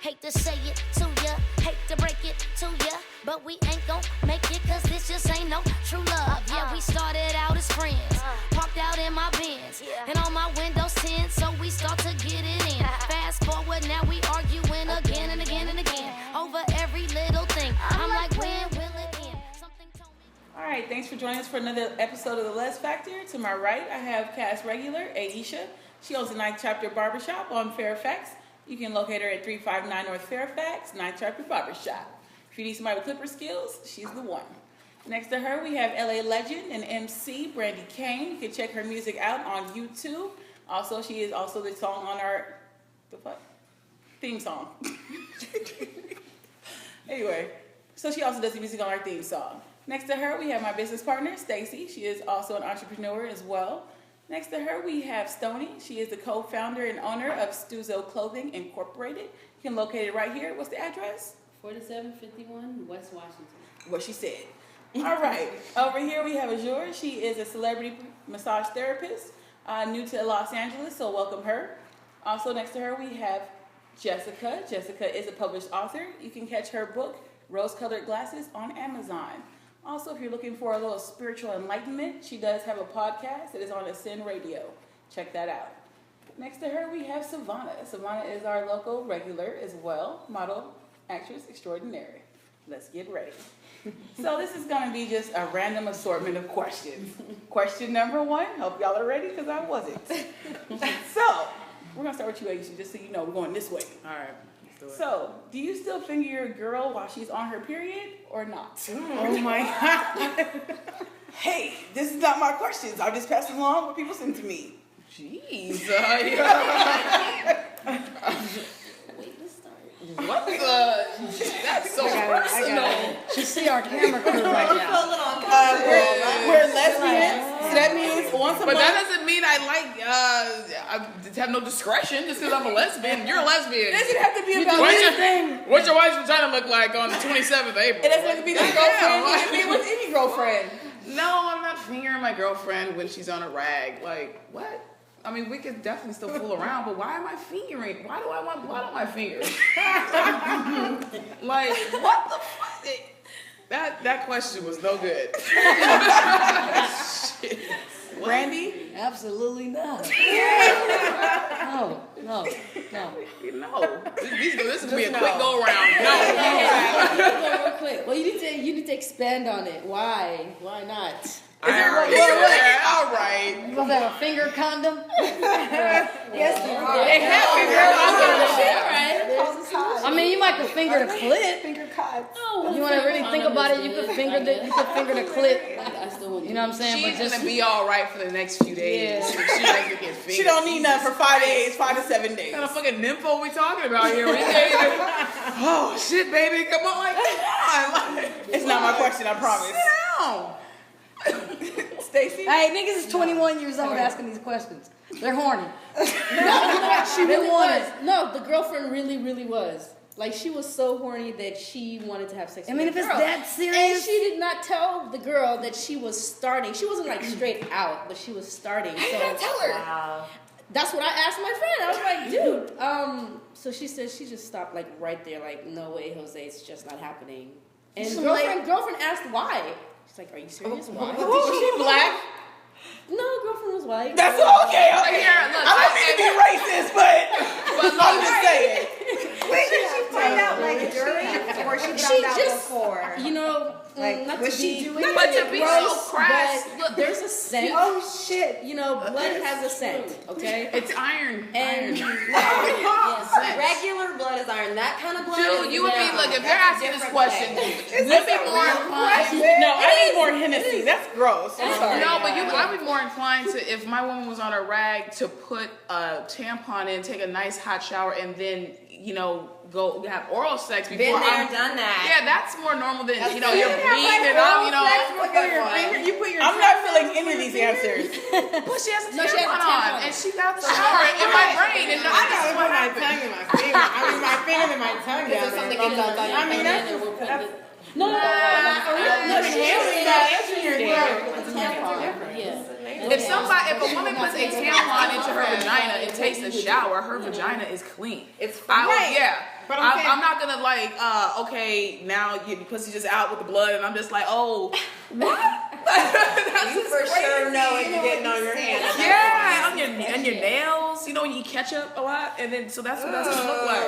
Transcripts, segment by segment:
Hate to say it to ya, hate to break it to ya, but we ain't gon' make it cause this just ain't no true love. Yeah, we started out as friends, parked out in my Benz, and on my windows 10, so we start to get it in. Fast forward, now we arguing again and again and again over every little thing. I'm like, when will it end? Something told me. All right, thanks for joining us for another episode of the LEZ Factor. To my right, I have cast regular Aisha. She owns the Ninth Chapter Barbershop on Fairfax. You can locate her at 359 North Fairfax, Ninth Chapter Barbershop. If you need somebody with clipper skills, she's the one. Next to her, we have LA legend and MC Brandy Kane. You can check her music out on YouTube. Also, she is also the song on our theme song. Anyway, so she also does the music on our theme song. Next to her, we have my business partner, Stacy. She is also an entrepreneur as well. Next to her, we have Stoney. She is the co-founder and owner of Stuzo Clothing Incorporated. You can locate it right here. What's the address? 4751 West Washington. What she said. All right. Over here, we have Azure. She is a celebrity massage therapist, new to Los Angeles, so welcome her. Also next to her, we have Jessica. Jessica is a published author. You can catch her book, Rose-Colored Glasses, on Amazon. Also, if you're looking for a little spiritual enlightenment, she does have a podcast that is on Ascend Radio. Check that out. Next to her, we have Savannah. Savannah is our local regular as well, model, actress extraordinary. Let's get ready. So this is going to be just a random assortment of questions. Question number 1. Hope y'all are ready because I wasn't. So we're going to start with you, Aisha, just so you know we're going this way. All right. So, do you still finger your girl while she's on her period or not? Oh my God. Hey, this is not my questions. I'm just passing along what people send to me. Jeez. Wait to start. What the? That's so personal. You see our camera crew right now. We're lesbians, so that means once a But month. that doesn't mean I have no discretion just because I'm a lesbian. You're a lesbian. It doesn't have to be about What's your wife's vagina look like on the 27th of April? It doesn't have to be the girlfriend. It can be with any girlfriend. No, I'm not fingering my girlfriend when she's on a rag. Like, what? I mean, we could definitely still fool around, but why am I fingering? Why do I want blood on my fingers? Like, what the fuck? That question was no good. Shit. Brandy? Absolutely not. No. No. This is be a quick go around. No. Real quick. Well, you need to expand on it. Why? Why not? All right. You must have a finger condom. Yes, They have I mean, you might could finger the clit. Finger cuts. If you want to really think about it, you could finger the clit. I still want You know what I'm saying? She's gonna be all right for the next few days. Yeah. She likes to get fingered. She don't need nothing for 5 days, 5 to 7 days. What kind of fucking nympho we talking about here? We can't even. Oh shit, baby, come on, like, come on. Like, It's not my question, I promise. sit down. Stacy? Hey, niggas is 21 years old asking these questions. They're horny. She really was. No, the girlfriend really, really was. Like, she was so horny that she wanted to have sex with if the it's girl. that And serious. she did not tell the girl that she was starting. She wasn't like straight out, but she was starting. How you gonna tell her? Wow. That's what I asked my friend. I was like, dude. So she said she just stopped like right there. Like, no way, Jose, it's just not happening. And So, girlfriend asked why. She's like, are you serious? Why? Was she black? No, girlfriend was white. That's okay. Look here, look, I don't mean to be racist, but I'm just saying. Wait, did she find out like during, or she found out before? You know, Like, not was to she be, doing not it? But to to be be gross, so crass, but look. there's a scent. Oh shit! You know, blood has a scent, okay? It's iron. And Iron. Regular blood is iron. That kind of blood. Dude, you would be, look, if you're asking this question, you'd be more inclined. No, I need more Hennessy. That's gross. I'm sorry. No, but I'd be more inclined to, if my woman was on a rag, to put a tampon in, take a nice hot shower, and then, go have oral sex before done that. Yeah, that's more normal than, you're beating out, I'm not feeling any of these answers. But she has a No, she has a tampon on, tampon. and she got the shower in my brain, and I gotta put my tongue in my finger. I mean, my finger and my tongue down something there. gets outside I mean, that's and then we'll put that's it. No, If a woman puts a tampon into her vagina and takes a shower, her vagina is clean. It's I would, right. yeah. But I'm not gonna like, okay, now your pussy's just out with the blood, and I'm just like, oh, what? You for sure know if you're getting on your hands. Yeah, on your nails. You know when you eat ketchup a lot, and then so that's what that's gonna look like.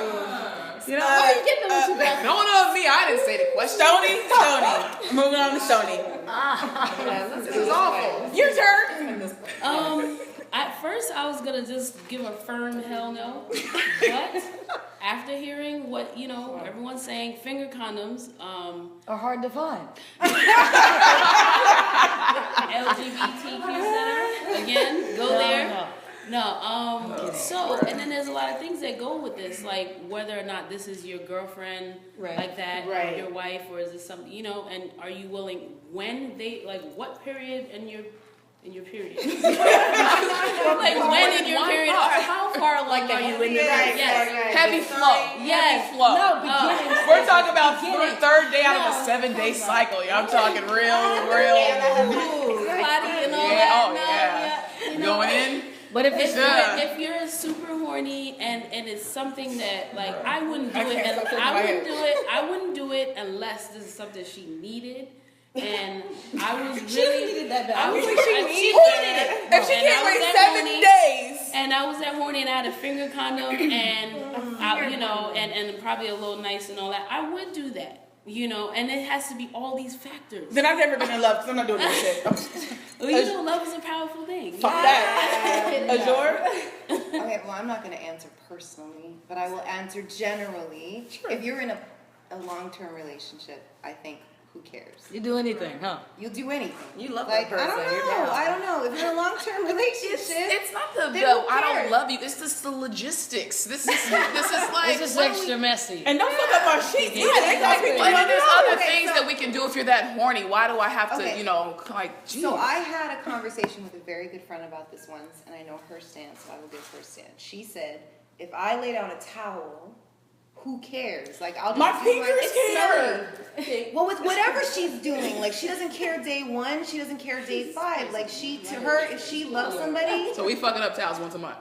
You know, Why are you getting them with you? no, me. I didn't say the question. Stony. Moving on to Stony. This is awful. Your turn. At first, I was gonna just give a firm hell no, but after hearing what everyone's saying, finger condoms Are hard to find. LGBTQ center again, go there. No, so and then there's a lot of things that go with this, like whether or not this is your girlfriend, like that, or your wife, or is this something and are you willing when they what period in your period? Like when in your period, or how far along are you in your period? Yes. Heavy flow. Yes. Heavy flow. No, beginning. We're talking about the third day out of a 7-day cycle. I'm talking real. Body and all Yeah, that. oh, yeah. Going in. But if you're super horny and it's something that I wouldn't do it. I wouldn't do it unless this is something she needed. And I was really needed that bad. I was She needed it. If she can't wait 7 days. And I was that horny and I had a finger condom and and probably a little nice and all that. I would do that. And it has to be all these factors. Then I've never been in love because I'm not doing this shit. Love is a powerful thing. Fuck that. Azure? Okay, well, I'm not going to answer personally, but I will answer generally. Sure. If you're in a long-term relationship, I think, who cares? You do anything, huh? You'll do anything. You love that person. I don't know. If you're in a long-term relationship, It's not the then who I don't cares? love you. It's just the logistics. This is like It's just extra messy. And don't fuck up our sheets. Yeah, exactly. And then there's other Okay, things that we can do if you're that horny. Why do I have to, geez. So I had a conversation with a very good friend about this once, and I know her stance, so I will give her stance. She said, if I lay down a towel, who cares? I'll just My do fingers care. Well, with whatever she's doing, she doesn't care day 1, she doesn't care day 5. To her, if she loves somebody, So we fucking up towels once a month.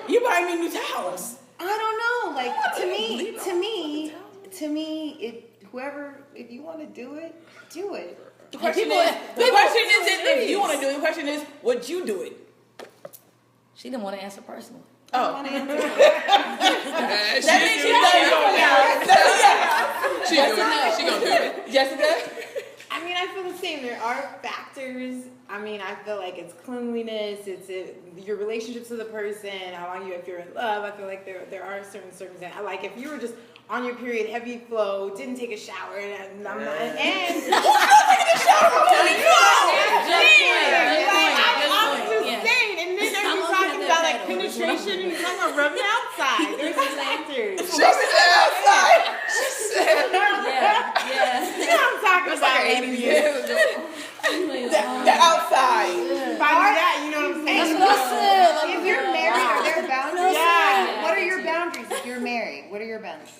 You buying me new towels. I don't know. To me, if you want to do it, do it. The question isn't if you want to do it. The question is, would you do it? She didn't want to answer personally. Oh. Want to answer? That means she's She gonna do it. Jessica? I mean, I feel the same. There are factors. I mean, I feel like it's cleanliness, your relationships with the person, how long if you're in love. I feel like there are certain circumstances. Like if you were just on your period, heavy flow, didn't take a shower, and I'm not. And Who's not taking a shower? I'm just saying. And then you're talking about penetration, and you're talking about rubbing outside. There's some factors. She said outside. She said. Yeah. You know what I'm talking about. The outside. By that, you know what I'm saying? If you're married, are there boundaries? Yeah. What are your boundaries if you're married? What are your boundaries?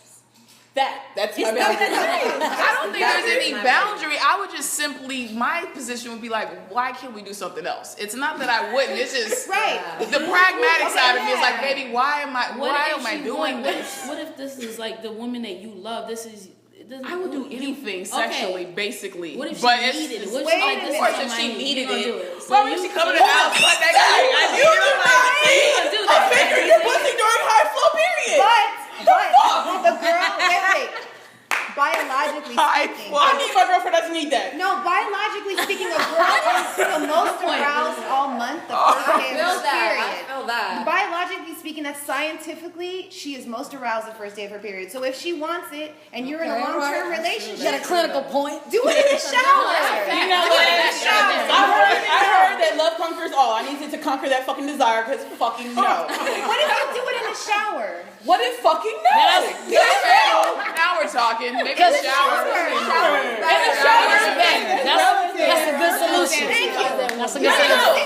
That's my boundary. I don't think there's any boundary. I would just my position would be like, why can't we do something else? It's not that I wouldn't. It's just the pragmatic side of me is like, baby, why am I doing this? What if this is the woman that you love? I would do anything sexually, basically. What if she but needed it? Of What course, if she needed it. So Why would she come in the house like that guy? You do not need a finger in your pussy during high flow period. But the girl, wait. Biologically speaking, I need my girlfriend doesn't need that. no. Biologically speaking, a girl is the most aroused all month. The first day of her period. feel that. Biologically speaking, that's scientifically, she is most aroused the first day of her period. So if she wants it, and you're in a long-term You got a relationship, clinical point. do it in the shower. You know what? I heard that love conquers all. I need to conquer that fucking desire because fucking no. What if you do it in the shower? What if fucking no? Now we're talking. Maybe the shower. That's a good solution. Thank you. That's a good solution.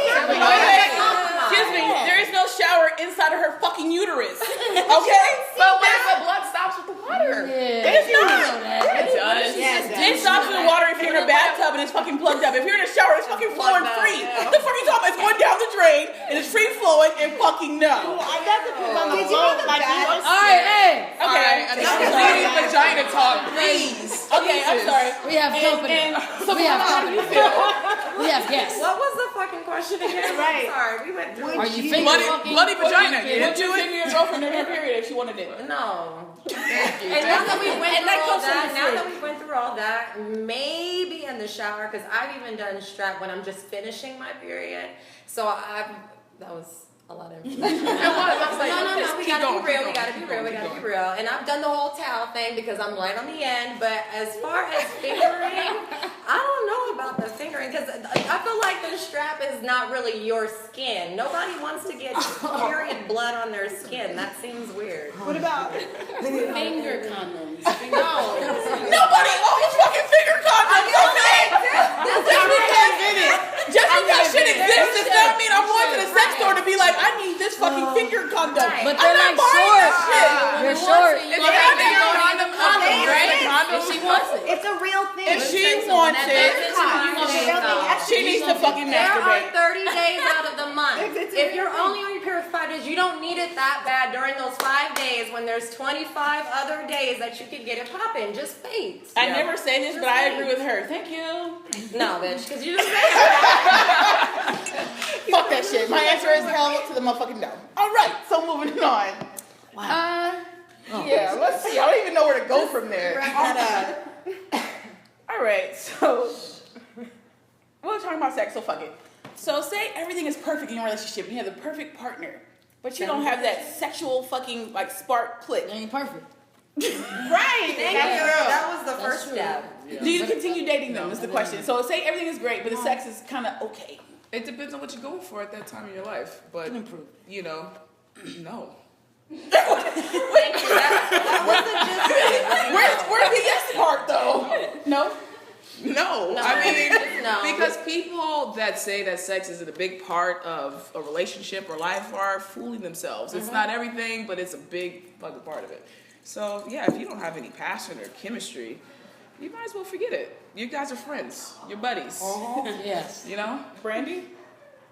Excuse me. There is no shower inside of her fucking uterus. Okay? But what if the blood stops with the water? It's not. It does. It stops with the water if you're in a bathtub and it's fucking plugged up. If you're in a shower, it's fucking flowing free. What the fuck are you talking about? It's going down the drain and it's free flowing and fucking no. I got to put on the Did you know the like bad- All right, hey. Okay. Enough of lady vagina talk, please. Okay, I'm sorry. We have company. We have company. We have guests. What was the fucking question again? Right. Sorry, we went through. Are you finger Bloody, fucking? bloody vagina. You Would into you it? finger your girlfriend during her period if she wanted it? No. Thank you. And now that we went And through that all comes from that, the now fruit. that we went through all that, maybe in the shower, because I've even done strap when I'm just finishing my period. So that was a lot of information. It was. I was like, No, just we keep gotta going, be real, keep we gotta going, be real, we keep gotta be going. real. And I've done the whole towel thing because I'm right on the end, but as far as fingering, I don't know about the fingering, because I feel like the strap is not really your skin. Nobody wants to get period blood on their skin. That seems weird. What about? Finger condoms. Nobody owns fucking finger condoms, okay? Just because shit exists does not mean I'm going to the sex store to be like, I need this fucking finger condom. Right. But I'm they're not like buying short. that shit. They're short. It's a condom, right? If she wants it. It's a real thing. If she wants it, It's she needs to fucking There are masturbate. 30 days out of the month. It's a If real you're only on your period for 5 days, you don't need it that bad during those 5 days when there's 25 other days that you could get it popping. Just wait. I never say this, but I agree with her. Thank you. No, bitch, because you just said it. Fuck that shit. My answer is hell to the motherfucking no. All right, so moving on. Yeah, let's see. I don't even know where to go from there. All right, so we're talking about sex, so fuck it. So say everything is perfect in your relationship. You have the perfect partner, but you don't have that sexual fucking like spark click. It ain't perfect. Right. Thank you. That was the first step. Do you continue dating them? Is the question. So say everything is great, but the sex is kind of okay. It depends on what you're going for at that time in your life. But, you know, no. Thank you. That Where's the yes part though? No. No, I mean, No. because people that say that sex isn't a big part of a relationship or life are fooling themselves. It's not everything, but it's a big fucking part of it. So, yeah, if you don't have any passion or chemistry, you might as well forget it. You guys are friends. You're buddies. Yes. You know? Brandy?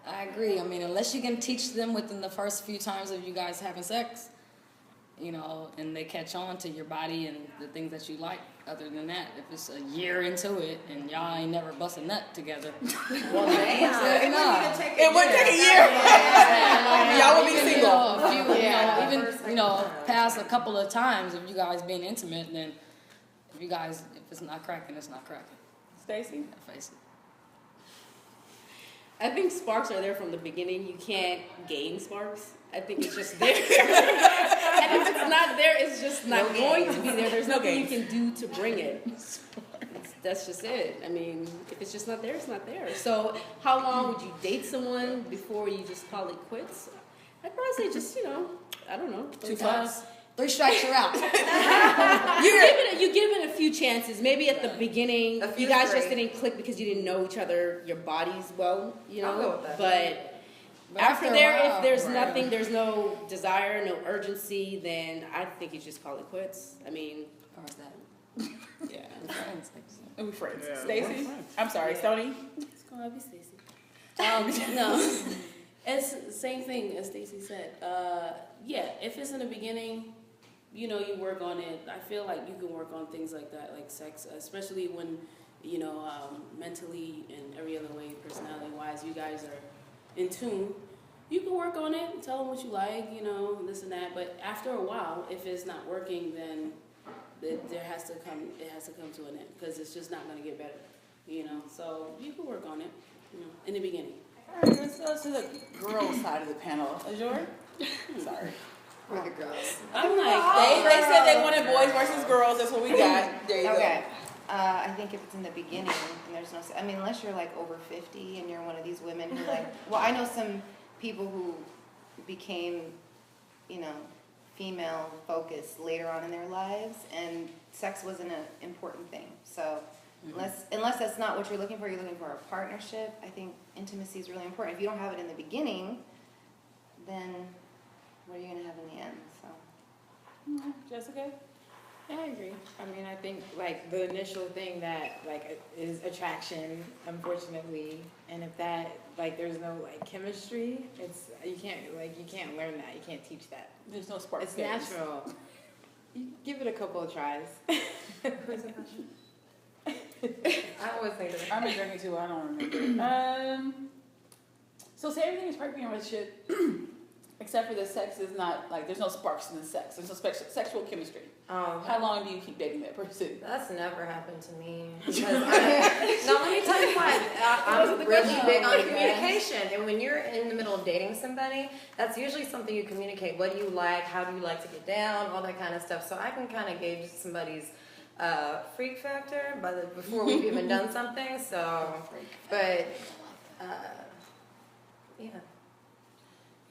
I agree. I mean, unless you can teach them within the first few times of you guys having sex, you know, and they catch on to your body and the things that you like. Other than that, if it's a year into it and y'all ain't never bust a nut together, well, It would take a year. Y'all would be single. Even past a couple of times of you guys being intimate, then if it's not cracking, it's not cracking. Stacy? Face it. I think sparks are there from the beginning. You can't gain sparks. I think it's just there. And if it's not there, it's just not going to be there. There's nothing you can do to bring it. That's just it. I mean, if it's just not there, it's not there. So how long would you date someone before you just call it quits? I'd probably say just, I don't know. 2 fucks. 3 strikes, you're out. You give it a few chances. Maybe at the beginning, A few you guys straight. just didn't click because you didn't know each other, your bodies well, I'll go with that. But after after a there, while, if there's right. nothing, there's no desire, no urgency, then I think you just call it quits. I mean, Or is that? Yeah. Friends. And we friends. Yeah, Stacy? we're friends. I'm sorry, Stoney? it's gonna be Stacy. No, it's the same thing as Stacy said. Yeah, if it's in the beginning, you work on it. I feel like you can work on things like that, like sex, especially when, mentally and every other way, personality-wise, you guys are in tune. You can work on it, tell them what you like, this and that. But after a while, if it's not working, then it has to come to an end because it's just not going to get better, So you can work on it, in the beginning. All right, let's go to the girl side of the panel. Azure? Sorry. For the girls. I'm like, They said they wanted boys versus girls. That's what we got. There you Okay. I think if it's in the beginning, and there's no, unless you're like over 50 and you're one of these women who I know some people who became, female focused later on in their lives, and sex wasn't an important thing. So unless that's not what you're looking for a partnership. I think intimacy is really important. If you don't have it in the beginning, then what are you going to have in the end? So. go. Jessica? Yeah, I agree. I mean, I think like the initial thing that like is attraction, unfortunately, and if that like there's no like chemistry, it's you can't learn that, you can't teach that. There's no spark. It's natural. You give it a couple of tries. I always think that. I'm drinking too. I don't remember. So say everything is perfect in a relationship, except for the sex is not like there's no sparks in the sex. There's no sexual chemistry. How long do you keep dating that person? That's never happened to me. Because no, let me tell you why. I'm really big on communication. And when you're in the middle of dating somebody, that's usually something you communicate. What do you like? How do you like to get down? All that kind of stuff. So I can kind of gauge somebody's freak factor before we've even done something. So, but yeah.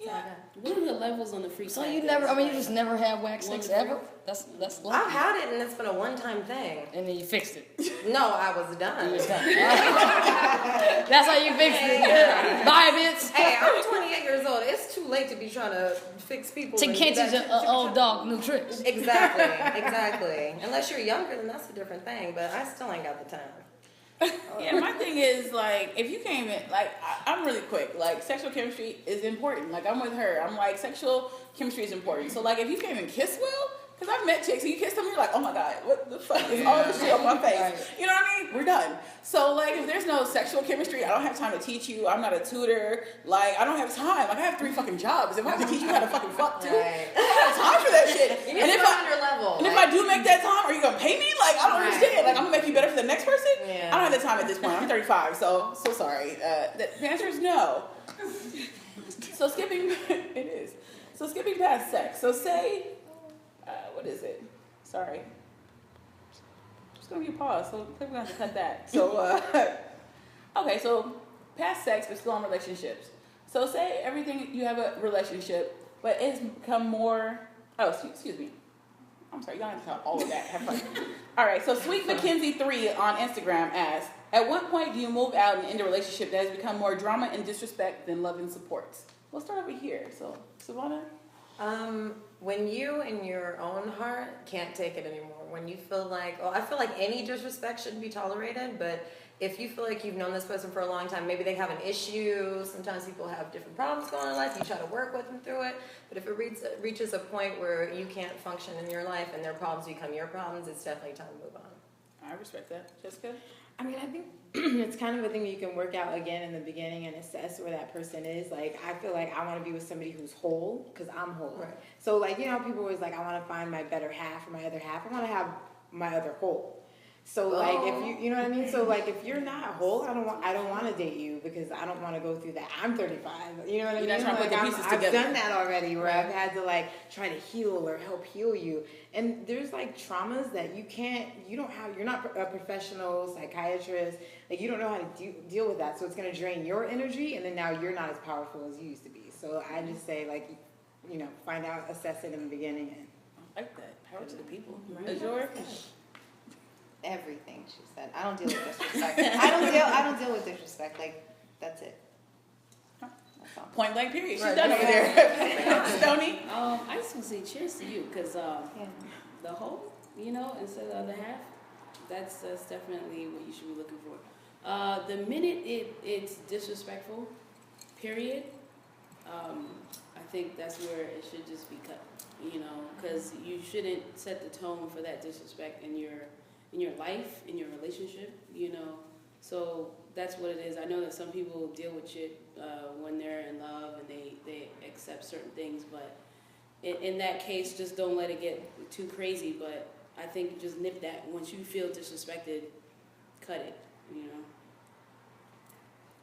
Yeah. What are the levels on the freak? So you never, I mean, you just never had wax sex ever? That's lucky. I've had it and it's been a one-time thing. And then you fixed it. No, I was done. You was done. That's how you fixed it. Bye, bitch. Hey, I'm 28 years old. It's too late to be trying to fix people. To catch an old dog new tricks. Exactly. Unless you're younger, then that's a different thing. But I still ain't got the time. Yeah, my thing is like if you came in like I'm really quick. Like sexual chemistry is important. Like I'm with her. I'm like sexual chemistry is important. So like if you came and kiss well, because I've met chicks and you kiss them, you're like, oh my god, what the fuck is all this shit on my face? Right. You know what I mean? We're done. So like if there's no sexual chemistry, I don't have time to teach you. I'm not a tutor. Like I don't have time. Like I have 3 fucking jobs. If I have to teach you how to fucking fuck too, Right. I don't have time for that shit. You need to go on your level. And if I do make that time, are you gonna pay me? Like I don't understand. Like I'm gonna make you better for the next person. Yeah. I don't have the time at this point. I'm 35, so sorry. The answer is no. So skipping, it is. So skipping past sex. So say, what is it? Sorry. Just gonna give a pause. So we're gonna have to cut that. So okay. So past sex, but still in relationships. So say everything you have a relationship, but it's become more. Oh, excuse me. I'm sorry, you don't have to tell all of that. Have fun. All right, so Sweet Mackenzie 3 on Instagram asks, at what point do you move out and end a relationship that has become more drama and disrespect than love and support? We'll start over here. So, Savannah? When you in your own heart can't take it anymore, when you feel like, I feel like any disrespect shouldn't be tolerated, but if you feel like you've known this person for a long time, maybe they have an issue, sometimes people have different problems going on in life, you try to work with them through it, but if it reaches a point where you can't function in your life and their problems become your problems, it's definitely time to move on. I respect that. Jessica? I mean, I think it's kind of a thing you can work out again in the beginning and assess where that person is. Like, I feel like I want to be with somebody who's whole because I'm whole. Right. So, like, you know, people always like, I want to find my better half or my other half. I want to have my other whole. So, like, if you know what I mean? So, like, if you're not whole, I don't want to date you because I don't want to go through that. I'm 35. You know what I mean? You're not trying to put the pieces I've together. done that already where I've had to, like, try to heal or help heal you. And there's, like, traumas that you're not a professional psychiatrist. Like, you don't know how to deal with that. So it's going to drain your energy, and then now you're not as powerful as you used to be. So I just say, like, you know, find out, assess it in the beginning. And I like that. Power to the people. Right. Azure? Everything she said. I don't deal with disrespect. I don't deal with disrespect. Like that's it. That's all. Point blank period. She's Right. done over there. Stoney? I just want to say cheers to you because Yeah. the whole, you know, instead of the other half, that's definitely what you should be looking for. The minute it's disrespectful, period, I think that's where it should just be cut, you know, because you shouldn't set the tone for that disrespect in your life, in your relationship, you know. So that's what it is. I know that some people deal with shit when they're in love and they accept certain things, but in that case, just don't let it get too crazy. But I think just nip that. Once you feel disrespected, cut it, you know.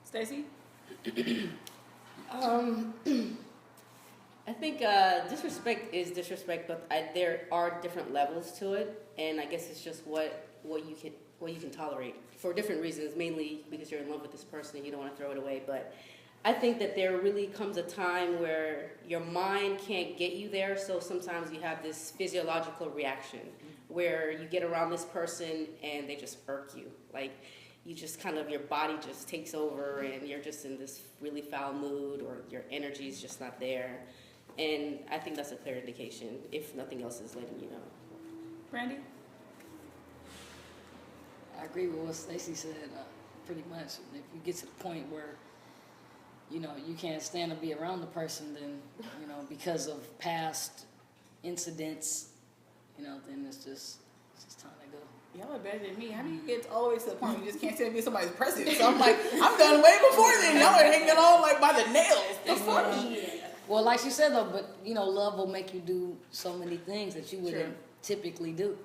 Stacey? I think disrespect is disrespect, but there are different levels to it, and I guess it's just what you can tolerate for different reasons. Mainly because you're in love with this person and you don't want to throw it away. But I think that there really comes a time where your mind can't get you there, so sometimes you have this physiological reaction where you get around this person and they just irk you, like. You just kind of, your body just takes over and you're just in this really foul mood or your energy is just not there. And I think that's a clear indication, if nothing else is letting you know. Brandy? I agree with what Stacey said, pretty much. If you get to the point where, you know, you can't stand to be around the person, then, you know, because of past incidents, you know, then it's just time to go. Y'all are better than me. How do you get all the way to the point where you just can't stand to be somebody's presence? So I'm like, I'm done way before then. Y'all are hanging on like by the nails. The fuck? Well, like she said though, but you know, love will make you do so many things that you wouldn't True. typically do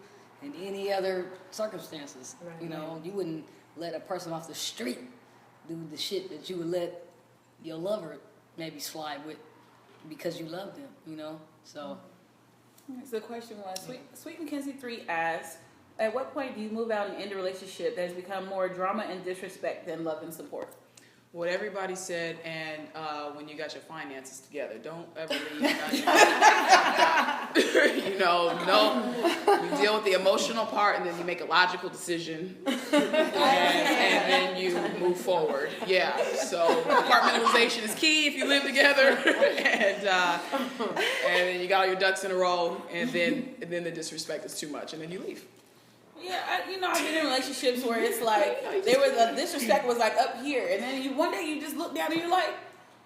in any other circumstances. You know, you wouldn't let a person off the street do the shit that you would let your lover maybe slide with because you love them, you know? So the question was, Sweet Mackenzie 3 asked, at what point do you move out and end a relationship that has become more drama and disrespect than love and support? What everybody said, and when you got your finances together, don't ever leave. You know, no. You deal with the emotional part, and then you make a logical decision, and then you move forward. Yeah. So compartmentalization is key if you live together, and then you got all your ducks in a row, and then the disrespect is too much, and then you leave. Yeah, I've been in relationships where it's like the disrespect was like up here, and then one day you just look down and you're like,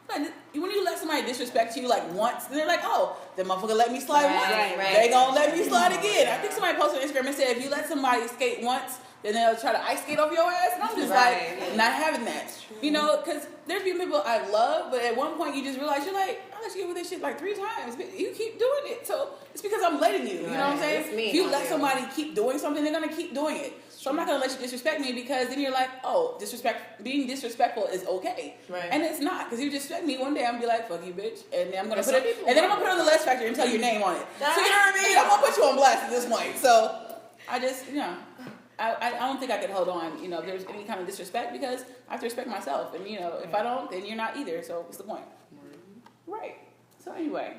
when you let somebody disrespect you like once, and they're like, oh, the motherfucker let me slide once, they gonna let me slide again. I think somebody posted on Instagram and said if you let somebody skate once, then they'll try to ice skate over your ass, and I'm just like, not having that. You know, because there's people I love, but at one point you just realize you're like, I let you get with this shit like 3 times, but you keep doing it, so it's because I'm letting you. You know what I'm saying? If you let somebody keep doing something, they're gonna keep doing it. So I'm not gonna let you disrespect me because then you're like, oh, being disrespectful is okay, and it's not, because you disrespect me one day, I'm gonna be like, fuck you, bitch, and then I'm gonna put it on the LEZ Factor and tell your name on it. So you know what I mean? I'm gonna put you on blast at this point. So I just, I don't think I could hold on, if there's any kind of disrespect, because I have to respect myself. And, if I don't, then you're not either. So what's the point? Right. So anyway,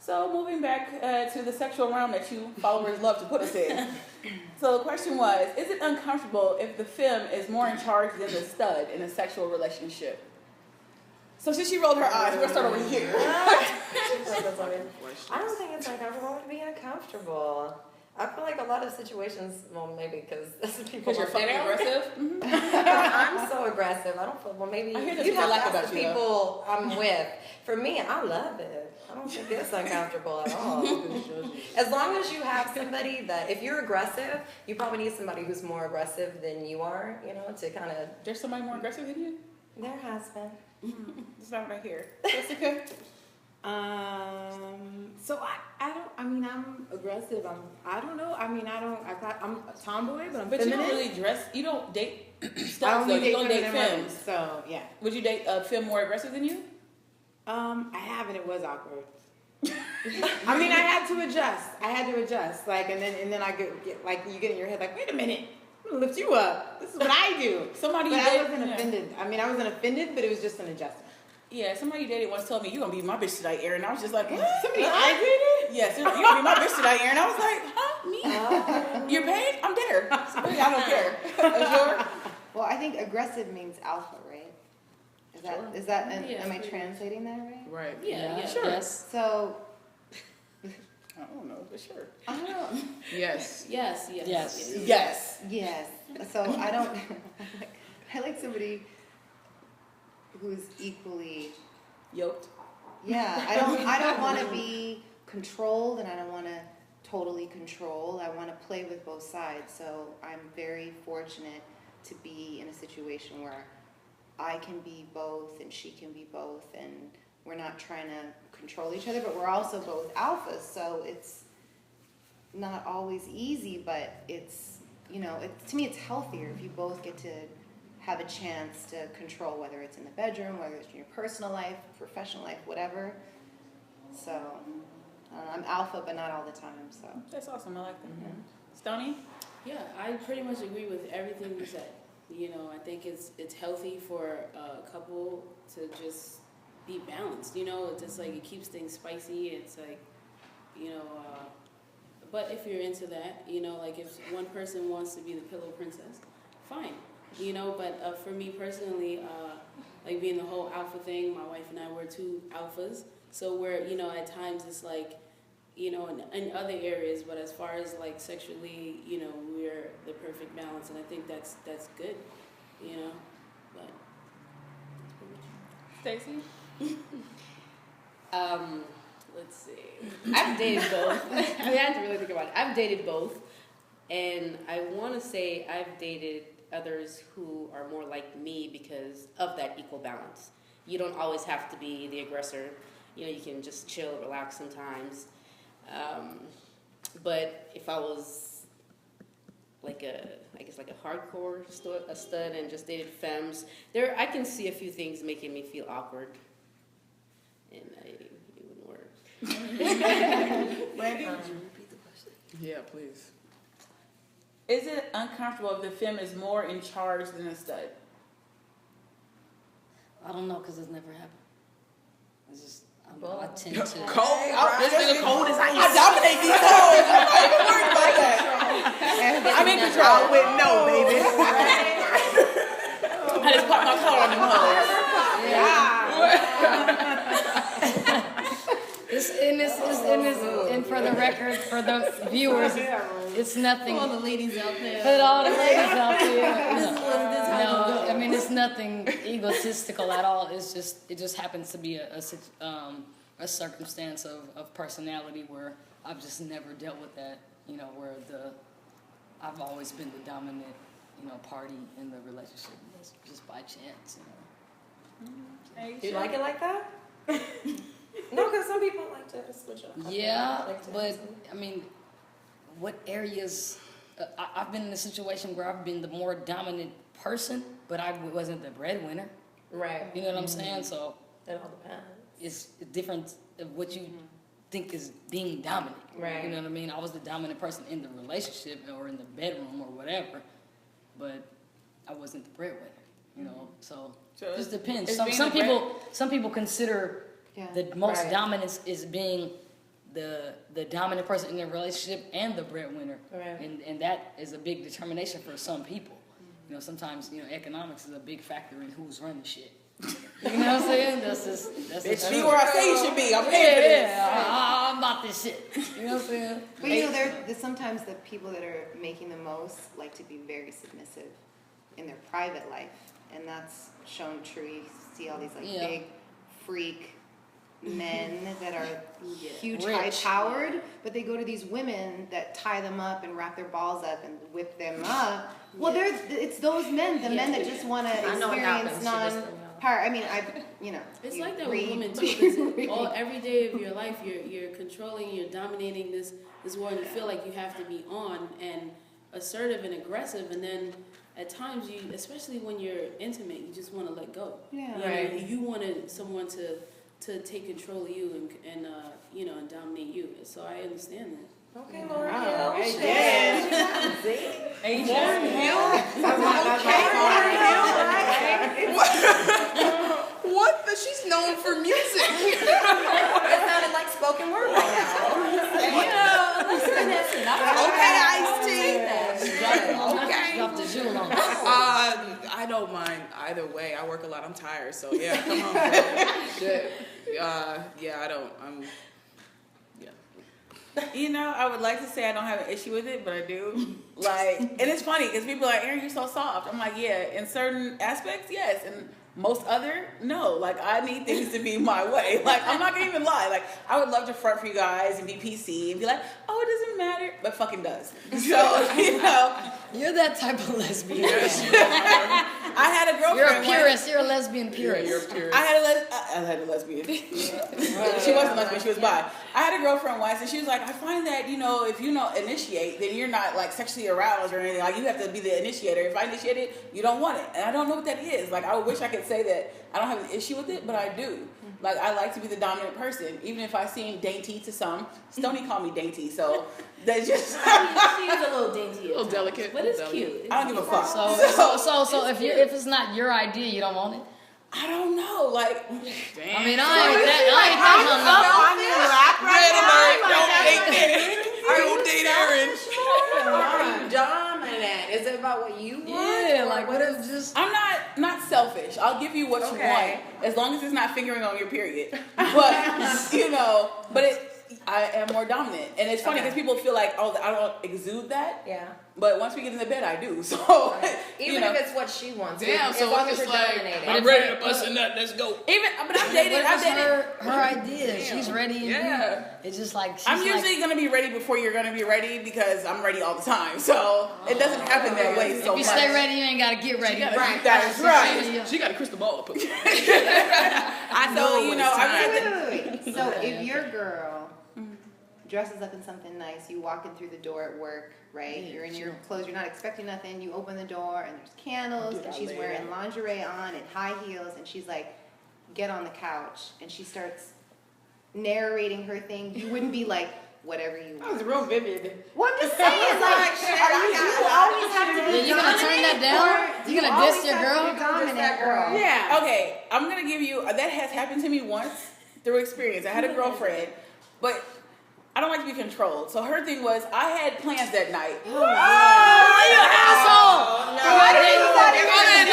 moving back to the sexual realm that you followers love to put us in. So the question was, is it uncomfortable if the femme is more in charge than the stud in a sexual relationship? So since she rolled her eyes, we're going to start over here. I don't think it's uncomfortable to be uncomfortable. I feel like a lot of situations, well, maybe because people you're fucking aggressive. I'm so aggressive. I don't feel. Well, maybe I hear you have like to about ask you, the people I'm with. For me, I love it. I don't think it's uncomfortable at all. As long as you have somebody that, if you're aggressive, you probably need somebody who's more aggressive than you are. To kind of. There's somebody more aggressive than you? There has been. That's not what I hear. Jessica? So I'm aggressive. I'm a tomboy, but I'm But feminine. you don't really dress, you don't date I stuff, only though. You don't date feminine femmes. women, so yeah. Would you date a femme more aggressive than you? I have, and it was awkward. I had to adjust. Like, and then I get like, you get in your head like, wait a minute, I'm gonna lift you up. This is what I do. Somebody But you I dated, wasn't offended. I wasn't offended, but it was just an adjustment. Yeah, somebody you dated once told me, you're gonna be my bitch tonight, Aaron. I was just like, what? Somebody I dated? Yes, you're gonna be my bitch tonight, Aaron. I was like, huh? Me? You're paid? I'm there. I don't care. Sure? Well, I think aggressive means alpha, right? Is that am I translating that right? Right. Yeah. Sure. Yes. So, I don't know, but sure. I don't know. Yes. Yes. Yes. So I don't, I like somebody who's equally Yoked. Yeah, I don't want to be controlled, and I don't want to totally control. I want to play with both sides. So I'm very fortunate to be in a situation where I can be both and she can be both, and we're not trying to control each other, but we're also both alphas. So it's not always easy, but it's, to me it's healthier if you both get to have a chance to control, whether it's in the bedroom, whether it's in your personal life, professional life, whatever. So I'm alpha, but not all the time. So That's awesome. I like that. Mm-hmm. Stoney? Yeah, I pretty much agree with everything you said. I think it's healthy for a couple to just be balanced. It's just like it keeps things spicy. It's like, but if you're into that, like if one person wants to be the pillow princess, fine. But for me personally, like being the whole alpha thing, my wife and I were 2 alphas. So we're, at times it's like, you know, in other areas, but as far as like sexually, you know, we're the perfect balance, and I think that's good, you know. But Stacey? Let's see. I've dated both. I mean, I have to really think about it. I've dated both, and I want to say I've dated others who are more like me because of that equal balance. You don't always have to be the aggressor. You know, you can just chill, relax sometimes. But if I was like a hardcore stud and just dated femmes, I can see a few things making me feel awkward, and it wouldn't work. Randy? Repeat the question. Yeah, please. Is it uncomfortable if the femme is more in charge than a stud? I don't know, because it's never happened. It's just, I tend to. Cold. This nigga cold as ice. I dominate these hoes. I'm not even worried about that. I'm in control. With no, baby. I just pop my collar on them hoes. And for the record, for the viewers, it's nothing. all the ladies out there. Put all the ladies out there. This is how it No, goes. I mean it's nothing egotistical at all. It just happens to be a circumstance of personality where I've just never dealt with that. You know, where I've always been the dominant, you know, party in the relationship. It's just by chance, you know. Do you like it like that? No, because some people like to switch it up. Yeah, I like to- but I mean, what areas? I've been in a situation where I've been the more dominant person, but I wasn't the breadwinner. Right. You know what I'm saying? So It all depends. it's different of what you think is being dominant. Right. You know what I mean? I was the dominant person in the relationship or in the bedroom or whatever, but I wasn't the breadwinner. You know, so So it just depends. it's Some being some the people some people consider Yeah. the most Right. dominance is being the dominant person in the relationship and the breadwinner, Right. and that is a big determination for some people. You know, sometimes economics is a big factor in who's running shit. You know what I'm saying? That's Bitch, be where I say you should be. I'm paying for this. I'm about this shit. You know what I'm saying? But there's sometimes the people that are making the most like to be very submissive in their private life, and that's shown true. You see all these Yeah. big freak men that are huge, Rich. high-powered, but they go to these women that tie them up and wrap their balls up and whip them up. Well, it's those men, the men that just want to I know what experience happens. She just- non-power. I mean, It's you like that with read- women too. 'Cause every day of your life, you're controlling, you're dominating this world. And you feel like you have to be on and assertive and aggressive, and then at times you, especially when you're intimate, you just want to let go. Yeah. You know, Right. you wanted someone to take control of you and and dominate you. So I understand that. Okay, Lauren Wow, Hill. right Shit. there. See? Asian. What? She's known for music. It sounded like spoken word right now. Okay, Ice-T. Okay. Drop the jewel on. I don't mind either way. I work a lot. I'm tired, so yeah, come on. Bro. Shit. Yeah, I don't. You know, I would like to say I don't have an issue with it, but I do. Like, and it's funny because people are like, Aaron, you're so soft. I'm like, yeah, in certain aspects, yes. And most other, no. Like, I need things to be my way. Like, I'm not going to even lie. Like, I would love to front for you guys and be PC and be like, oh, it doesn't matter. But fucking does. So, you know. You're that type of lesbian. I had a girlfriend. You're a once- purist. You're a lesbian purist. You're purist. I had a lesbian. She wasn't lesbian, she was bi. I had a girlfriend once, and she was like, I find that, if you don't initiate, then you're not, like, sexually aroused or anything. Like, you have to be the initiator. If I initiate it, you don't want it. And I don't know what that is. Like, I wish I could say that I don't have an issue with it, but I do. Like, I like to be the dominant person, even if I seem dainty to some. Stoney called me dainty, so that's just... She's a little dainty, A little delicate. but it's delicate. cute. I don't give a fuck. So if it's not your idea, you don't want it. I don't know. Like, Damn. I mean, I ain't that. Don't date Aaron. Are you dominant? Is it about what you want? Yeah, or like what what is if just I'm not selfish. I'll give you what you Okay. want, as long as it's not fingering on your period. But but I am more dominant, and it's funny because people feel like, oh, I don't exude that. Yeah. But once we get in the bed, I do. So Even if it's what she wants. Damn, as so long it's as just you're like, dominating. I'm ready to bust a nut, let's go. Even, but I've dated. But I've it's dated. her idea. She's ready. And Yeah. It's just like she's I'm usually gonna be ready before you're gonna be ready because I'm ready all the time. So it doesn't happen that way so if you much. stay ready, you ain't gotta get ready. Right. That's right. She got a crystal ball to put. I know. You know. Wait. So if your girl dresses up in something nice, you walk in through the door at work, right? You're in your clothes, you're not expecting nothing, you open the door and there's candles and she's wearing lingerie on and high heels and she's like, get on the couch, and she starts narrating her thing, you wouldn't be like, whatever you That was want. real vivid. Well, I'm just saying, like, you always have to be You're gonna turn that down? You're gonna diss your girl? Dominant girl. Yeah. Okay, I'm gonna give you that has happened to me once through experience. I had a girlfriend, but I don't like to be controlled. So her thing was, I had plans that night. Oh, you asshole!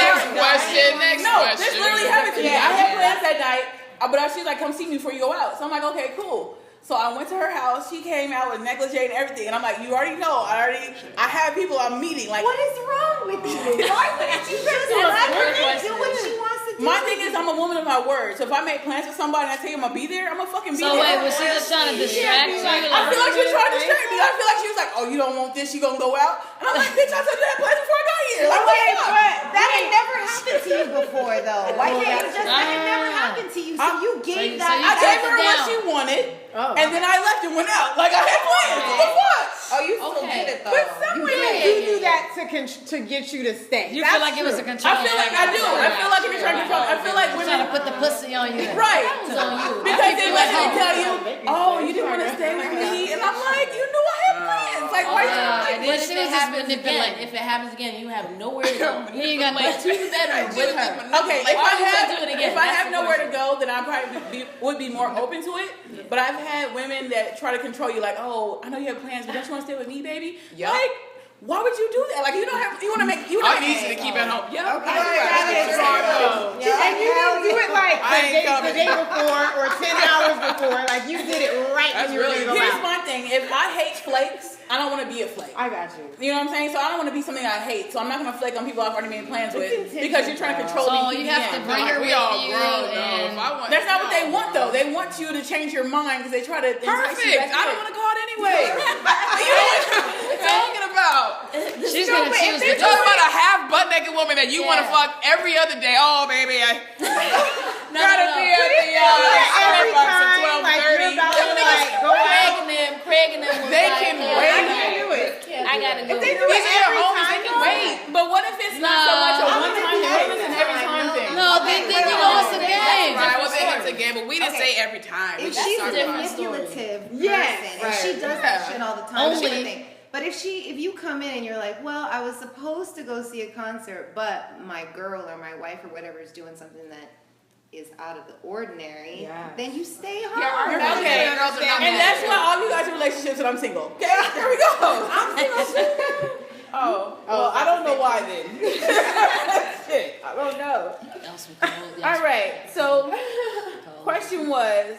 Next question. This literally happened to me. I had plans that night, but she's like, come see me before you go out. So I'm like, okay, cool. So I went to her house. She came out with negligee and everything, and I'm like, you already know. I have people I'm meeting. Like, What is wrong with you? Why wouldn't you just let her do what she wants to do? my thing is, I'm a woman of my word. So if I make plans with somebody and I tell you I'm gonna be there, I'm gonna fucking be So there. wait, was she just trying to distract you? I feel like she was trying to distract me. I feel like she was like, oh, you don't want this, you gonna go out? And I'm like, bitch, I told you that plans before I got here. Like, what the fuck? That ain't never happened to you before, though. Why can't you just let it never happen to you? So you gave that. I gave her what she wanted, and then I left and went out. Like, I had plans. What the fuck? Oh, you still did it though. But some women do that to get you to stay. You feel like it was a control. I feel like I do. I feel like if you're trying to control, I feel like Trying to women. put the pussy on you. Right. It's on you. Because they let me tell you, oh, you didn't want to stay with me. And I'm like, you knew I had plans. Like, why you like, But if it happens again, you have nowhere to go. You ain't got Like to the bedroom with her. Okay, if Why I would have you do it again? if I That's have the nowhere to question. go, then I probably would be more open to it. But I've had women that try to control you, like, oh, I know you have plans, but don't you want to stay with me, baby? Yup. Like, why would you do that? Like, you don't have. You want to make. You I'm want easy to keep at home. Yeah. And you didn't do it like the day before or 10 hours before. Like you did it right when you were going to go Here's out. my thing. If I hate flakes, I don't want to be a flake. I got you. You know what I'm saying? So I don't want to be something I hate. So I'm not going to flake on people I've already made plans with because you're trying to control So me. you have to bring her We with all you. grown, though. And If I want, That's not what they want, though. They want you to change your mind because they try to. Perfect. I don't want to go out anyway. You know what you're talking about? she's gonna choose You're the talking about a half butt naked woman that you want to fuck every other day. Oh, baby, I gotta be at the Every Starbucks time, at like you're 12:30. about to like go out. Craig and them was They like, can "Oh, wait. I can't do it. I gotta do If they it. do it These are your every homies. time, They can wait. But what if it's not so much a No. one-time thing? What if it's an every-time thing? No, they think you know it's a game. Right, I wasn't into the game, but we didn't say every time. If We just she's a talked about it. manipulative person, Yes, and she does that Yeah. shit all the time, Only- she thing. But if you come in and you're like, well, I was supposed to go see a concert, but my girl or my wife or whatever is doing something that is out of the ordinary, Yeah. then you stay home. Yeah, Okay, girls are not and that's why all you guys are in relationships and I'm single. Okay, there we go. I'm single. Oh, well, I don't know why then. Shit, I don't know. All right, so question was,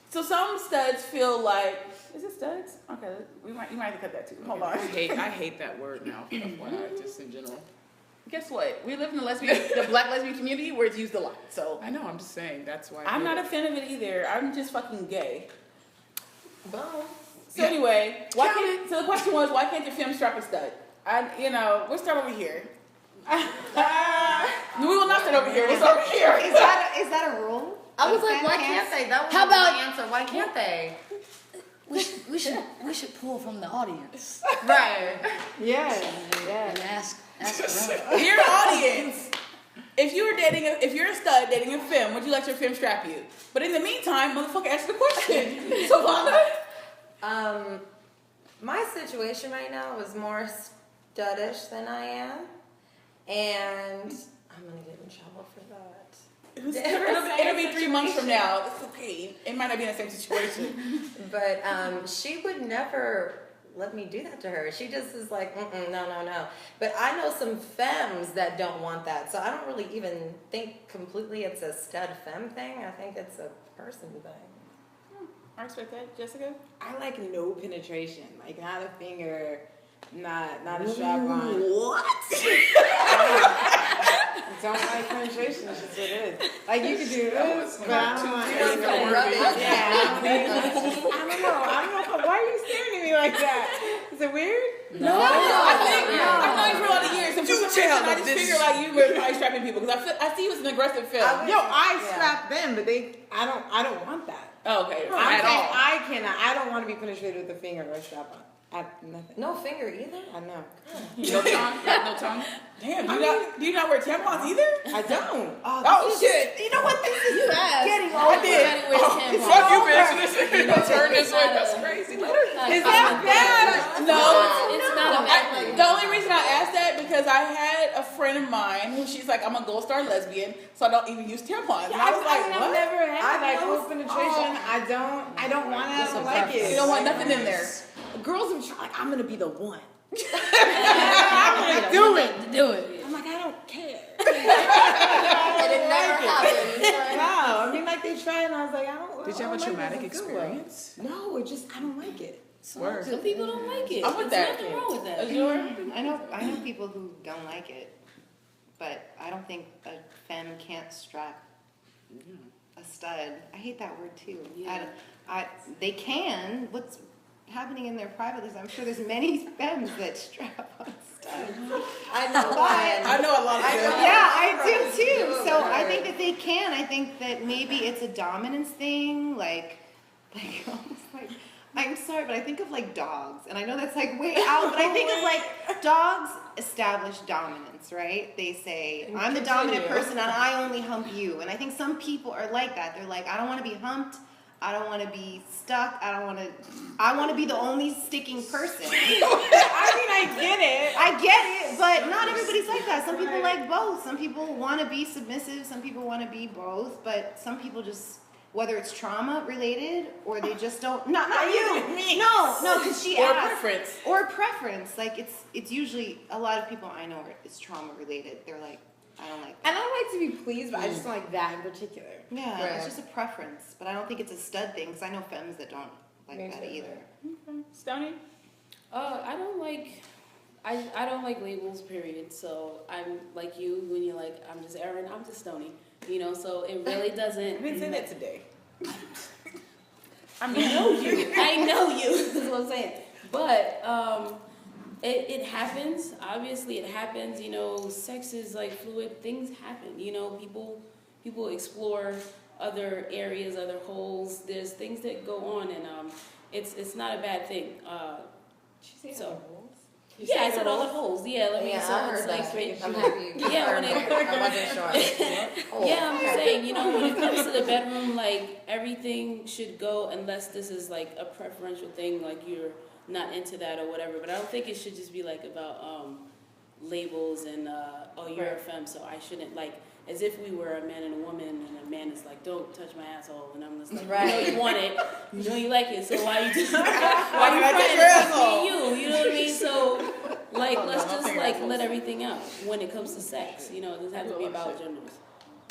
so some studs feel like, is it studs? Okay, you might have to cut that too. Hold on. I hate that word now. FYI, just in general. Guess what? We live in the black lesbian community where it's used a lot. So I know. I'm just saying. That's why. I'm not a fan of it either. I'm just fucking gay. Boom. So anyway, so the question was, why can't the film strap a stud? We'll start over here. We will not start over here. We'll start over here. Is that a rule? I was like, why can't they? That was How about- the answer. Why can't they? We should pull from the audience Right. Yeah. and ask around. Dear audience, if you're a stud dating a femme, would you let your femme strap you? But in the meantime, motherfucker, answer the question. So Wanda? My situation right now is more studdish than I am, and I'm gonna get in trouble for that. It'll be 3 months from now. It's okay. It might not be in the same situation. But she would never let me do that to her. She just is like, no. But I know some femmes that don't want that, so I don't really even think completely it's a stud femme thing. I think it's a person thing. I respect that. Jessica? I like no penetration, like not a finger, not a strap on. What? Don't like penetration. It's just what it is. Like you could do this, but I don't want. Yeah, I don't know. Why are you staring at me like that? Is it weird? No. I think I've known you for a lot of years. So for some reason, I just figure like you were probably strapping people because I see you as an aggressive film. I strap them, but I don't want that. Oh, okay. I don't want to be penetrated with a finger or a strap on. Nothing. No finger either? I know. No tongue? No tongue? Damn, do you not wear tampons either? I don't. Oh, shit. You know what? This is getting I did. Fuck you, bitch. Turn this way. That's crazy. Is that bad? No. It's not a bad thing. The only reason I asked that because I had a friend of mine who she's like, I'm a gold star lesbian, so I don't even use tampons. And I was like, I've what? never had like close penetration. I don't want to. I don't like it. You don't want nothing in there. Girls are like, I'm gonna be the one. Do it. I'm like, I don't care. And it never happens. Wow. I mean, like they tried, and I was like, I don't. Did you have a traumatic experience? No, it just I don't like it. Some people don't like it. I'm with There's that. nothing wrong with that. I know people who don't like it, but I don't think a femme can't strap a stud. I hate that word too. Yeah. They can. What's happening in their private lives? I'm sure there's many femmes that strap on studs. I know. I know a lot of them. Yeah, I do too. So I think that they can. I think that maybe it's a dominance thing, like almost like. I'm sorry, but I think of like dogs, and I know that's like way out, but I think of like dogs establish dominance, right? They say, I'm the dominant person and I only hump you. And I think some people are like that. They're like, I don't want to be humped. I don't want to be stuck. I want to be the only sticking person. I get it, but not everybody's like that. Some people like both. Some people want to be submissive. Some people want to be both, but some people just, whether it's trauma related or they just don't. Not you. No, because she asked. Or preference. Like it's usually a lot of people I know it's trauma related. They're like, I don't like that. And I don't like to be pleased, but I just don't like that in particular. Yeah, it's just a preference, but I don't think it's a stud thing because I know femmes that don't like that either. Stoney? I don't like. I don't like labels, period. So I'm like you when you're like, I'm just Erin, I'm just Stoney. You know, so it really doesn't. I didn't say that today. I know you. I know you. That's what I'm saying. But it happens. Obviously, it happens. You know, sex is like fluid. Things happen. You know, people explore other areas, other holes. There's things that go on, and it's not a bad thing. Yeah, I said all the holes. Yeah, let me. Yeah, so I heard it's like, that. I'm happy. Yeah, when it, I wasn't sure. yeah, I'm saying, you know, when it comes to the bedroom, like everything should go unless this is like a preferential thing, like you're not into that or whatever. But I don't think it should just be like about labels and oh, you're a femme, so I shouldn't, like as if we were a man and a woman, and a man is like, don't touch my asshole, and I'm just like, you know you want it, you know you like it, so why you just why you friends with me and you know what I mean? So like let's just like let everything out when it comes to sex. You know, it doesn't have to be about genders.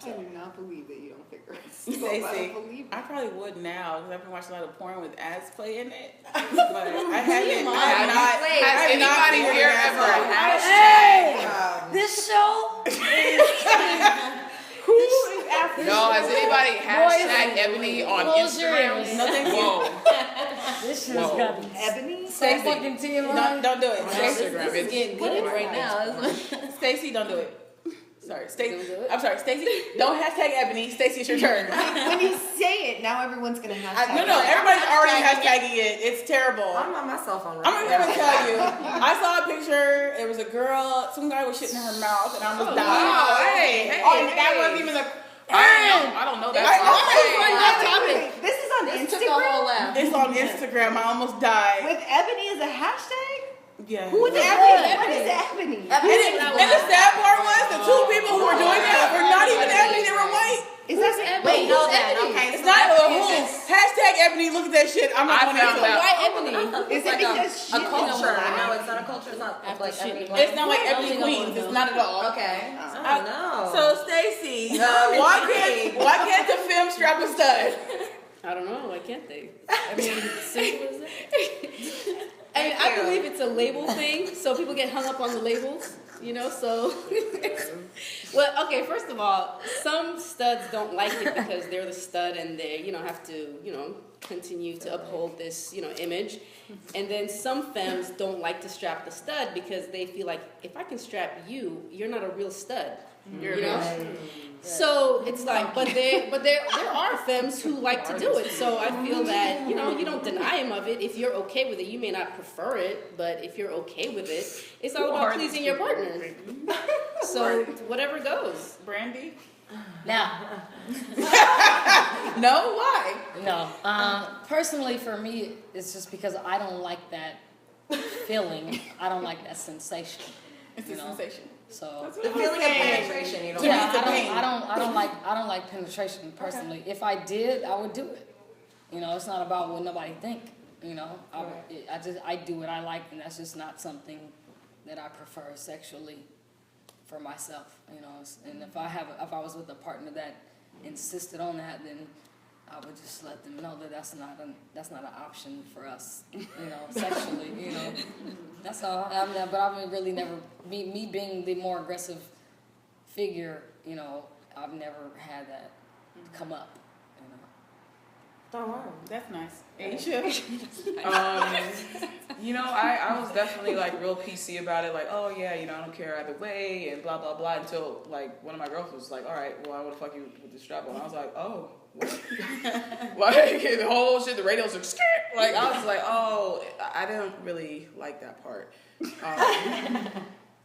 I do not believe that you don't figure it. Stacey, I probably would now because I've been watching a lot of porn with ass play in it. But I haven't. Has anybody here ever hashtag? This show? Who is after? No, has anybody hashtag Ebony on Instagram? No, thank you. Whoa. This shit's got Ebony? so fucking TMI. Don't do it. Instagram. It's getting good right now. Stacey, don't do it. Sorry, Stacey. Don't do it. I'm sorry, Stacey. Don't hashtag Ebony. Stacey, it's your turn. When you say it, now everyone's gonna hashtag. No, everybody's already hashtagging it. It's terrible. I'm on my cell phone right I'm gonna tell you. I saw a picture. It was a girl. Some guy was shitting in her mouth, and I almost died. Wow, hey. That wasn't even a. I don't know that. This is on This took a Instagram? whole laugh. It's on Instagram. I almost died. With Ebony as a hashtag? Yeah. Who is Ebony? What is Ebony? And the sad part was the two people who were doing that were not even Ebony. They were white. Is that Ebony? Wait, no, that. Okay. It's not who. Hashtag Ebony. Look at that shit. I'm not going to found out. Why Ebony? Is it because a culture? No, it's not a culture. It's not After like shit. Ebony. It's not like Ebony Queens. It's not at all. Okay. Oh no. So Stacey, why can't the film strap a stud? I don't know. Why can't they? I mean, simple as that. I believe it's a label thing, so people get hung up on the labels, you know, so. Well, okay, first of all, some studs don't like it because they're the stud and they, you know, have to, you know, continue to uphold this, you know, image. And then some femmes don't like to strap the stud because they feel like, if I can strap you, you're not a real stud. You know? So it's like, but there are femmes who like to do it. So I feel that, you know, you don't deny them of it. If you're okay with it, you may not prefer it, but if you're okay with it, it's all about pleasing your partner. So whatever goes. Brandy? Now, No, why? no. Personally, for me, it's just because I don't like that feeling. I don't like that sensation. It's you a know? sensation. So The feeling of penetration, you don't yeah, like. I don't like penetration personally. If I did, I would do it. You know, it's not about what nobody think. You know, I do what I like, and that's just not something that I prefer sexually for myself. You know, and if I was with a partner that insisted on that, then I would just let them know that that's not an option for us. You know, sexually. You know, that's all. But I've really never me being the more aggressive figure. You know, I've never had that come up. Don't worry. That's nice. Aisha? You know, I was definitely like real PC about it, like, oh yeah, you know, I don't care either way, and blah blah blah, until like one of my girls was like, all right, well, I want to fuck you with the strap on. I was like, oh, what? Like the whole shit, the radio's like, I was like, oh, I didn't really like that part.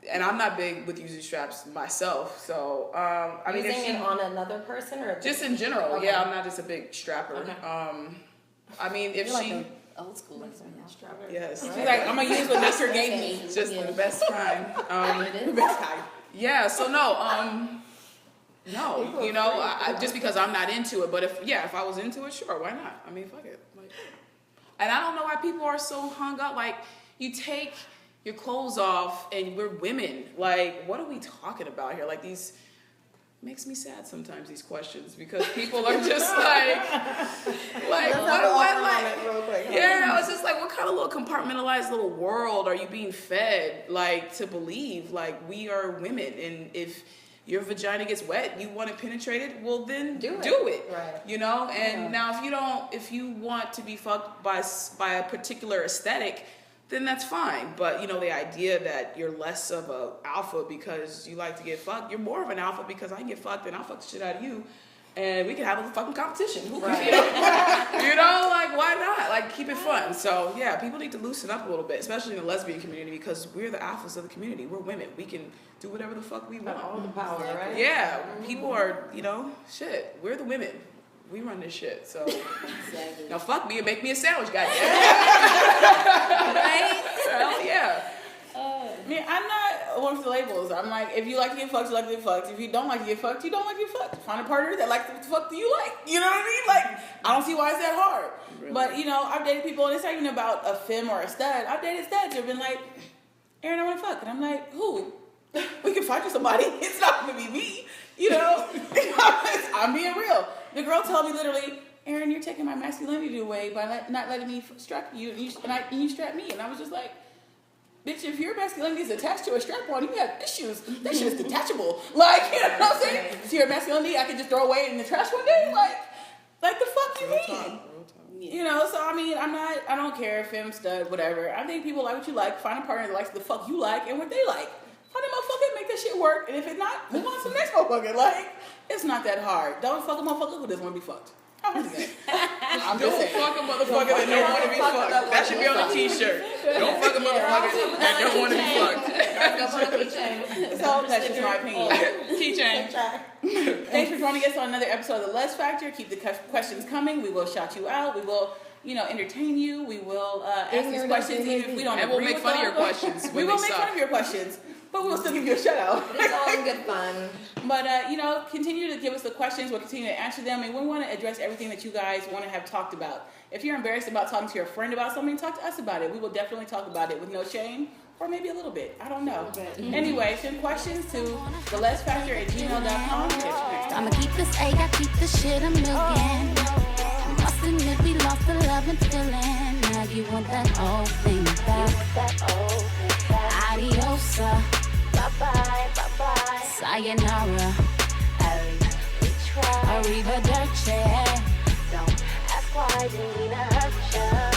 And I'm not big with using straps myself, so I mean, Using it on another person or just in general, Okay. yeah, I'm not just a big strapper. Okay. I mean, if You're she. like old school. Like Yes. She's like, I'm gonna use what Mr. gave me. It's just the best kind. The best kind. Yeah, so no, you know, I, just because I'm not into it, but if I was into it, sure, why not? I mean, fuck it. Like, and I don't know why people are so hung up. Like, you take your clothes off and we're women. Like, what are we talking about here? Like, these makes me sad sometimes, these questions, because people are just like real quick. yeah, it's just like, what kind of little compartmentalized little world are you being fed, like, to believe, like, we are women, and if your vagina gets wet, you want it penetrated, well, then do it. Right. You know, and now if you want to be fucked by a particular aesthetic, then that's fine. But, you know, the idea that you're less of a alpha because you like to get fucked, you're more of an alpha because I can get fucked and I'll fuck the shit out of you. And we can have a fucking competition. Right. You know, like, why not? Like, keep it fun. So, yeah, people need to loosen up a little bit, especially in the lesbian community, because we're the alphas of the community. We're women. We can do whatever the fuck we want. All the power, right? Yeah, people are, you know, shit. We're the women. We run this shit. So, now fuck me and make me a sandwich, goddamn. Right? Hell yeah. I mean, I'm not one for the labels. I'm like, if you like to get fucked, you like to get fucked. If you don't like to get fucked, you don't like to get fucked. Find a partner that likes the fuck do you like. You know what I mean? Like, I don't see why it's that hard. Really? But, you know, I've dated people, and it's not even about a femme or a stud. I've dated studs who have been like, Aaron, I want to fuck. And I'm like, who? We can find you somebody. It's not going to be me. You know? I'm being real. The girl told me literally, Aaron, you're taking my masculinity away by not letting me strap you, and you strap me. And I was just like, bitch, if your masculinity is attached to a strap-on, you have issues. That shit is detachable. Like, you know what I'm saying? So your masculinity, I could just throw away in the trash one day? Like the fuck you mean? You know, so I mean, I don't care, femme, stud, whatever. I think people like what you like. Find a partner that likes the fuck you like and what they like. Find a motherfucker, make that shit work. And if it's not, move on to the next motherfucker. Like, it's not that hard. Don't fuck a motherfucker who doesn't want to be fucked. I'm just saying. I'm just saying. Fuck a motherfucker that don't want to be fucked. That should be on a t-shirt. Don't fuck a motherfucker that don't want to be fucked. So that's just my opinion. Keychain. Thanks for joining us on another episode of the LEZ Factor. Keep the questions coming. We will shout you out. We will, you know, entertain you. We will ask these questions even if we don't And agree we'll make with fun of all your them. questions. We will make fun of your questions, but we'll still give you a shout out. It's all in good fun. But, you know, continue to give us the questions. We'll continue to answer them. And we want to address everything that you guys want to have talked about. If you're embarrassed about talking to your friend about something, talk to us about it. We will definitely talk about it with no shame. Or maybe a little bit. I don't know. Anyway, send questions to thelezfactor@gmail.com. I'ma keep this egg, I keep the shit a milking. Bustin' lost the love and feeling. Now you want that old thing back. Adios, bye-bye, bye-bye. Sayonara, at least we try. Arrivederci. Don't ask why, didn't mean to hurt ya.